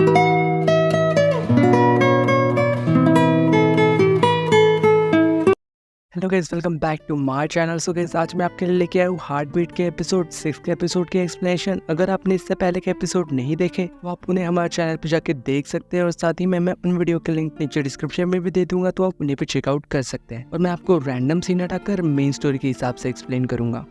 Hello guys, welcome back to my channel. So guys, आज मैं आपके लिए लेके आया हूँ हार्ट बीट के एपिसोड 6 के एपिसोड के एक्सप्लेनेशन। अगर आपने इससे पहले के एपिसोड नहीं देखे तो आप उन्हें हमारे चैनल पे जाके देख सकते हैं और साथ ही मैं उन वीडियो के लिंक नीचे डिस्क्रिप्शन में भी दे दूंगा, तो आप उन्हें पे चेकआउट कर सकते हैं। और मैं आपको रैंडम सीन हटाकर मेन स्टोरी के हिसाब से एक्सप्लेन करूंगा।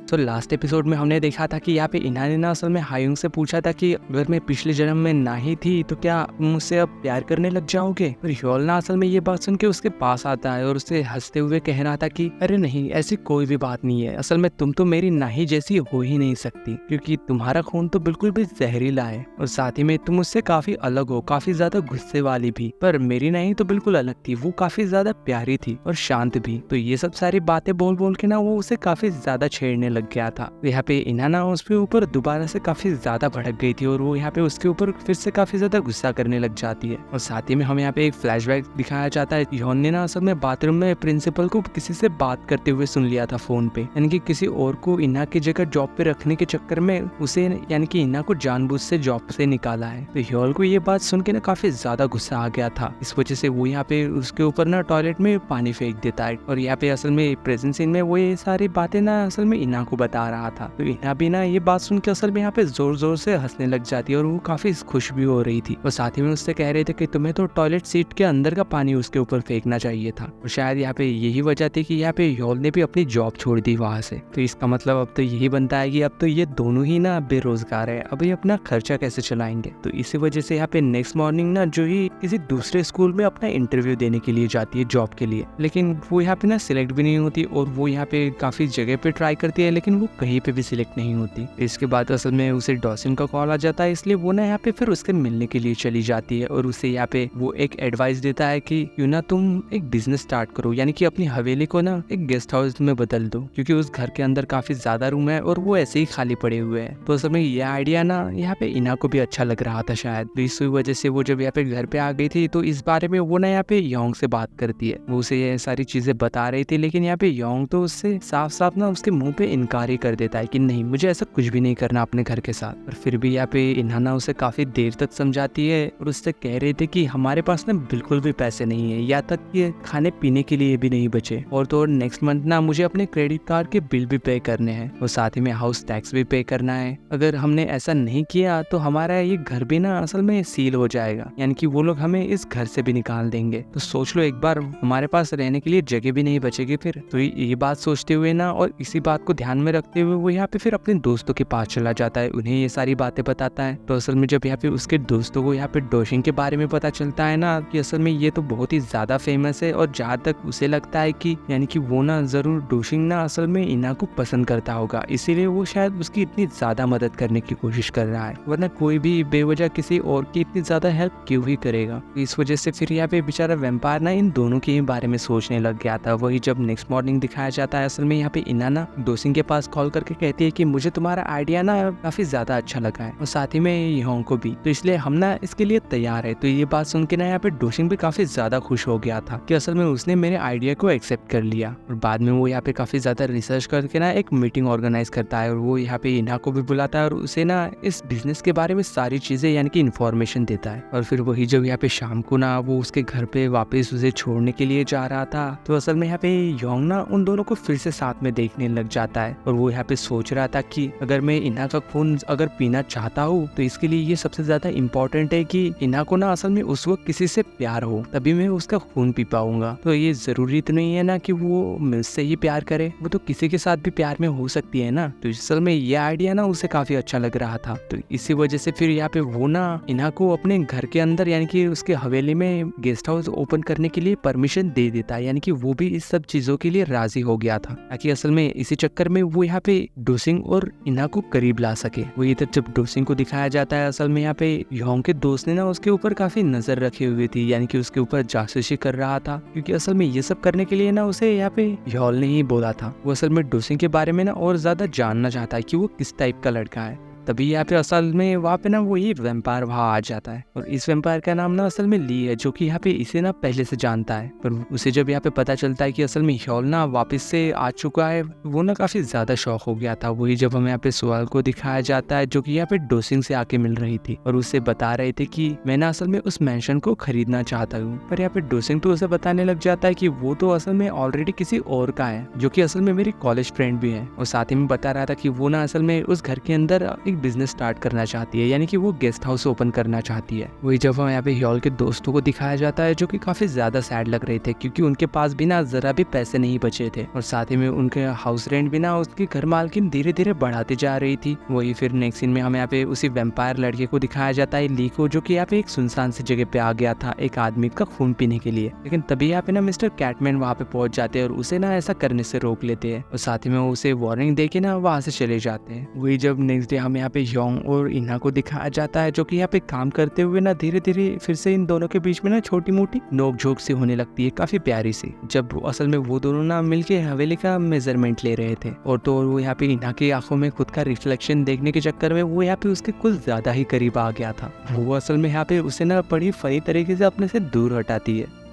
तो लास्ट एपिसोड में हमने देखा था कि यहाँ पे इन्हा ने ना असल में हायुंग से पूछा था कि अगर मैं पिछले जन्म में ना ही थी तो क्या मुझसे अब प्यार करने लग जाओगे। और ह्योल ना असल में ये बात सुन के उसके पास आता है और उससे हंसते हुए कह रहा था कि अरे नहीं, ऐसी कोई भी बात नहीं है। असल में तुम तो मेरी नाही जैसी हो ही नहीं सकती, क्योंकि तुम्हारा खून तो बिल्कुल भी जहरीला है और साथ ही में तुम मुझसे काफी अलग हो, काफी ज्यादा गुस्से वाली भी। पर मेरी नाही तो बिल्कुल अलग थी, वो काफी ज्यादा प्यारी थी और शांत भी। तो ये सब सारी बातें बोल बोल के ना वो उसे काफी ज्यादा छेड़ने लग गया था। यहाँ पे इन्हा ना उसके ऊपर दोबारा से काफी ज्यादा भड़क गई थी और वो यहाँ पे उसके ऊपर फिर से काफी ज्यादा गुस्सा करने लग जाती है। और साथ ही में हमें यहाँ पे एक फ्लैशबैक दिखाया जाता है। ह्योन ने ना असल में बाथरूम में प्रिंसिपल को किसी से बात करते हुए सुन लिया था फोन पे, यानी कि किसी और को इन्हा की जगह जॉब पे रखने के चक्कर में उसे यानी कि इन्हा को जानबूझ से जॉब से निकाला है। तो ह्योल को ये बात सुन के ना काफी ज्यादा गुस्सा आ गया था। इस वजह से वो यहाँ पे उसके ऊपर ना टॉयलेट में पानी फेंक देता है और यहाँ पे असल में प्रेजेंट सीन में वो ये सारी बातें ना असल में इन्हा को बता रहा था। तो इन्हा भी ना ये बात सुन के असल में यहाँ पे जोर जोर से हंसने लग जाती है और वो काफी खुश भी हो रही थी। और साथ ही में उससे कह रहे थे कि तुम्हें तो टॉयलेट सीट के अंदर का पानी उसके ऊपर फेंकना चाहिए था। और शायद यहाँ पे यही वजह थी कि यहाँ पे ह्योल ने भी अपनी जॉब छोड़ दी वहां से। तो इसका मतलब अब तो यही बनता है कि अब तो ये दोनों ही ना बेरोजगार है, अभी अपना खर्चा कैसे चलाएंगे। तो इसी वजह से यहाँ पे नेक्स्ट मॉर्निंग ना जो ही किसी दूसरे स्कूल में अपना इंटरव्यू देने के लिए जाती है जॉब के लिए, लेकिन वो यहाँ पे ना सिलेक्ट भी नहीं होती और वो यहाँ पे काफी जगह पे ट्राई करती है, लेकिन वो कहीं पे भी सिलेक्ट नहीं होती। इसके बाद असल में उसे डॉसिन का कॉल आ जाता है, इसलिए वो ना यहाँ पे फिर उससे मिलने के लिए चली जाती है और उसे यहाँ पे वो एक एडवाइस देता है कि क्यों ना तुम एक बिजनेस स्टार्ट करो, यानी कि अपनी हवेली को ना एक गेस्ट हाउस में बदल दो, क्योंकि उस घर के अंदर काफी ज्यादा रूम है और वो ऐसे ही खाली पड़े हुए हैं। तो असल में ये आइडिया ना यहाँ पे इन्हा को भी अच्छा लग रहा था शायद। तो इस वजह से वो जब यहाँ पे घर पे आ गई थी तो इस बारे में वो ना यहाँ पे योंग से बात करती है। वो उसे ये सारी चीजें बता रही थी, लेकिन यहाँ पे योंग तो उससे साफ साफ ना उसके मुंह पे इनकार ही कर देता है कि नहीं, मुझे ऐसा कुछ भी नहीं करना अपने घर के साथ। और फिर भी यहाँ पे इन्हा ना उसे काफी देर तक समझाती है और उससे कह रहे थे कि हमारे पास ना बिल्कुल भी पैसे नहीं है, या तक कि खाने पीने के लिए भी नहीं बचे, और तो और नेक्स्ट मंथ ना मुझे अपने क्रेडिट कार्ड के बिल भी पे करने हैं और साथ ही में हाउस टैक्स भी पे करना है। अगर हमने ऐसा नहीं किया तो हमारा ये घर भी ना असल में सील हो जाएगा, यानी कि वो लोग हमें इस घर से भी निकाल देंगे। तो सोच लो एक बार, हमारे पास रहने के लिए जगह भी नहीं बचेगी फिर। तो ये बात सोचते हुए ना और इसी बात को ध्यान में रखते हुए वो यहाँ पे फिर अपने दोस्तों के पास चला जाता है, उन्हें ये सारी बातें बताता है। तो असल में जब यहाँ पे उसके दोस्तों को यहाँ पे डोशिंग के बारे में पता चलता है ना कि असल में ये तो बहुत ही ज्यादा फेमस है, और जहाँ तक उसे लगता है कि यानी कि वो ना जरूर डोशिंग ना असल में इन्हा को पसंद करता होगा, इसीलिए वो शायद उसकी इतनी ज्यादा मदद करने की कोशिश कर रहा है, वरना कोई भी बेवजह किसी और की इतनी ज्यादा हेल्प क्यों ही करेगा। इस वजह से फिर यहाँ पे बेचारा वेम्पायर ना इन दोनों के बारे में सोचने लग गया था। वही जब नेक्स्ट मॉर्निंग दिखाया जाता है, असल में यहाँ पे इन्हा ना डोशिंग के पास कॉल करके कहती है कि मुझे तुम्हारा आइडिया ना काफी ज्यादा अच्छा लगा है और साथ ही में योंग को भी, तो इसलिए हम ना इसके लिए तैयार है। तो ये बात सुन के ना यहाँ पे डोशिंग भी काफी ज्यादा खुश हो गया था कि असल में उसने मेरे आइडिया को एक्सेप्ट कर लिया। और बाद में वो यहाँ पे काफी ज्यादा रिसर्च करके ना एक मीटिंग ऑर्गेनाइज करता है और वो यहाँ पे इन्हा को भी बुलाता है और उसे ना इस बिजनेस के बारे में सारी चीजें यानी कि इन्फॉर्मेशन देता है। और फिर वही जब यहाँ पे शाम को ना वो उसके घर पे वापस उसे छोड़ने के लिए जा रहा था, तो असल में यहाँ पे योंग ना उन दोनों को फिर से साथ में देखने लग जाता है और वो यहाँ पे सोच रहा था कि अगर मैं इन्हा का खून अगर पीना चाहता हूँ तो इसके लिए ये सबसे ज्यादा इम्पोर्टेंट है कि इन्हा को ना असल में उस वक्त किसी से प्यार हो, तभी मैं उसका खून पी पाऊंगा। तो ये जरूरी तो नहीं है ना कि वो मुझसे ही प्यार करे, वो तो किसी के साथ भी प्यार में हो सकती है ना। तो असल में ये आइडिया ना उसे काफी अच्छा लग रहा था। तो इसी वजह से फिर यहाँ पे वो ना इन्हा को अपने घर के अंदर यानी कि उसके हवेली में गेस्ट हाउस ओपन करने के लिए परमिशन दे देता है, यानी कि वो भी इस सब चीजों के लिए राजी हो गया था, ताकि असल में इसी चक्कर में वो यहाँ पे डोसिंग और इन्हा को करीब ला सके। वो इधर जब डोसिंग को दिखाया जाता है, असल में यहाँ पे योंग के दोस्त ने ना उसके ऊपर काफी नजर रखी हुई थी, यानी कि उसके ऊपर जासूसी कर रहा था, क्योंकि असल में ये सब करने के लिए ना उसे यहाँ पे ह्योल ने ही बोला था। वो असल में डोसिंग के बारे में ना और ज्यादा जानना चाहता है कि वो किस टाइप का लड़का है। तभी यहाँ पे असल में वहाँ पे ना वही वैम्पायर वहाँ आ जाता है और इस वैम्पायर का नाम ना असल में ली है, जो कि यहाँ पे इसे ना पहले से जानता है। पर उसे जब यहाँ पे पता चलता है कि असल में ह्योल ना वापस से आ चुका है, वो ना काफी ज्यादा शौक हो गया था। वही जब हमें यहाँ पे सोहल को दिखाया जाता है, जो कि यहाँ पे डोसिंग से आके मिल रही थी और उससे बता रहे थे कि मैं ना असल में उस मैंशन को खरीदना चाहता हूँ। पर यहाँ पे डोसिंग तो उसे बताने लग जाता है कि वो तो असल में ऑलरेडी किसी और का है, जो कि असल में मेरी कॉलेज फ्रेंड भी है। और साथ ही में बता रहा था कि वो ना असल में उस घर के अंदर एक बिजनेस स्टार्ट करना चाहती है, यानी कि वो गेस्ट हाउस ओपन करना चाहती है। वही जब हम यहाँ पे ह्योल के दोस्तों को दिखाया जाता है, जो कि काफी ज्यादा सैड लग रहे थे क्योंकि उनके पास भी ना जरा भी पैसे नहीं बचे थे और साथ ही में उनके हाउस रेंट भी ना उसकी घर मालकिन धीरे धीरे बढ़ाते जा रही थी। वही फिर नेक्स्ट सीन में हमें यहाँ पे उसी वैम्पायर लड़के को दिखाया जाता है, ली को, जो कि यहाँ पे एक सुनसान सी जगह पे आ गया था एक आदमी का खून पीने के लिए। लेकिन तभी यहाँ पे ना मिस्टर कैटमैन वहाँ पे पहुंच जाते हैं और उसे ना ऐसा करने से रोक लेते हैं और साथ ही में उसे वार्निंग दे के ना वहाँ से चले जाते हैं। वही जब नेक्स्ट डे हमें यहाँ पे योंग और इन्हा को दिखाया जाता है, जो कि यहाँ पे काम करते हुए ना धीरे धीरे फिर से इन दोनों के बीच में ना छोटी मोटी नोक झोंक सी होने लगती है, काफी प्यारी सी, जब असल में वो दोनों ना मिलके हवेली का मेजरमेंट ले रहे थे। और तो वो यहाँ पे इन्हा की आंखों में खुद का रिफ्लेक्शन देखने के चक्कर में वो यहाँ पे उसके कुछ ज्यादा ही करीब आ गया था। वो असल में यहाँ पे उसे ना बड़ी फनी तरीके से अपने से दूर हटाती है।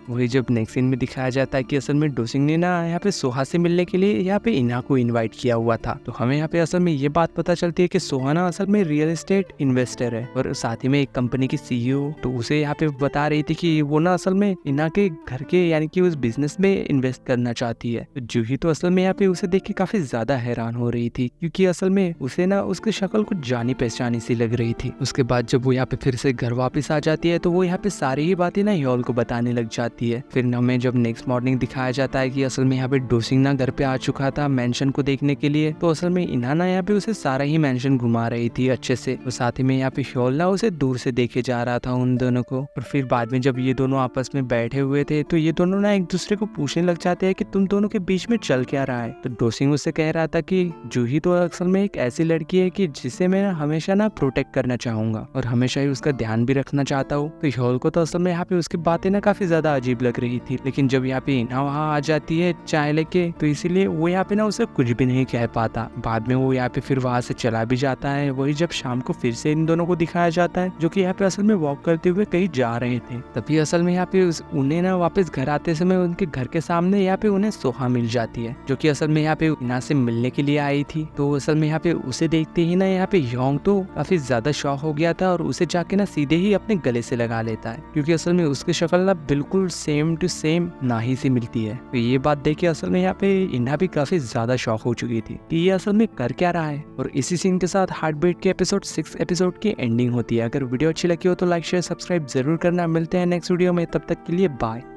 वही जब नेक्स्ट सीन में दिखाया जाता है कि असल में डोसिंग ने ना यहाँ पे सोहा से मिलने के लिए यहाँ पे इन्हा को इनवाइट किया हुआ था। तो हमें यहाँ पे असल में ये बात पता चलती है कि सोहा ना असल में रियल एस्टेट इन्वेस्टर है और साथ ही में एक कंपनी की सीईओ। तो उसे यहाँ पे बता रही थी कि वो ना असल में इन्हा के घर के यानी कि उस बिजनेस में इन्वेस्ट करना चाहती है। तो जूही तो असल में यहाँ पे उसे देख के काफी ज्यादा हैरान हो रही थी, क्योंकि असल में उसे ना उसकी शक्ल कुछ जानी पहचानी सी लग रही थी। उसके बाद जब वो यहाँ पे फिर से घर वापस आ जाती है, तो वो यहाँ पे सारी ही बातें ना ह्योल को बताने लग जाती है। फिर हमें जब नेक्स्ट मॉर्निंग दिखाया जाता है कि असल में यहाँ पे डोसिंग ना घर पे आ चुका था मेंशन को देखने के लिए, तो असल में इन्हा ना यहाँ पे उसे सारा ही मेंशन घुमा रही थी अच्छे से। और साथ ही में यहाँ पे ह्योल ना उसे दूर से देखे जा रहा था उन दोनों को। और फिर बाद में जब ये दोनों आपस में बैठे हुए थे, तो ये दोनों ना एक दूसरे को पूछने लग जाते हैं कि तुम दोनों के बीच में चल क्या रहा है। तो डोसिंग उससे कह रहा था कि जूही तो असल में एक ऐसी लड़की है कि जिसे मैं हमेशा ना प्रोटेक्ट करना चाहूंगा और हमेशा ही उसका ध्यान भी रखना चाहता हूँ। तो ह्योल को तो असल में यहाँ पे उसकी बातें ना काफी ज्यादा अजीब लग रही थी, लेकिन जब यहाँ पे इन्हा वहाँ आ जाती है चाय लेके, तो इसीलिए वो यहाँ पे ना उसे कुछ भी नहीं कह पाता। बाद में वो यहाँ पे फिर वहाँ से चला भी जाता है। वही जब शाम को फिर से इन दोनों को दिखाया जाता है, जो कि यहाँ पे असल में वॉक करते हुए कहीं जा रहे थे। तभी असल में यहाँ पे उन्हें ना वापस घर आते समय उनके घर के सामने यहाँ पे उन्हें सोहा मिल जाती है, जो कि असल में यहाँ पे इन्हा से मिलने के लिए आई थी। तो असल में यहाँ पे उसे देखते ही ना यहाँ पे योंग तो काफी ज्यादा शॉक हो गया था और उसे जाके ना सीधे ही अपने गले से लगा लेता है, क्योंकि असल में उसकी शक्ल ना बिल्कुल सेम टू सेम नाही सी मिलती है। तो ये बात देख के असल में यहाँ पे इन्हा भी काफी ज्यादा शॉक हो चुकी थी कि ये असल में कर क्या रहा है। और इसी सीन के साथ हार्ट बीट के एपिसोड 6 एपिसोड की एंडिंग होती है। अगर वीडियो अच्छी लगी हो तो लाइक शेयर सब्सक्राइब जरूर करना। मिलते हैं नेक्स्ट वीडियो में, तब तक के लिए बाय।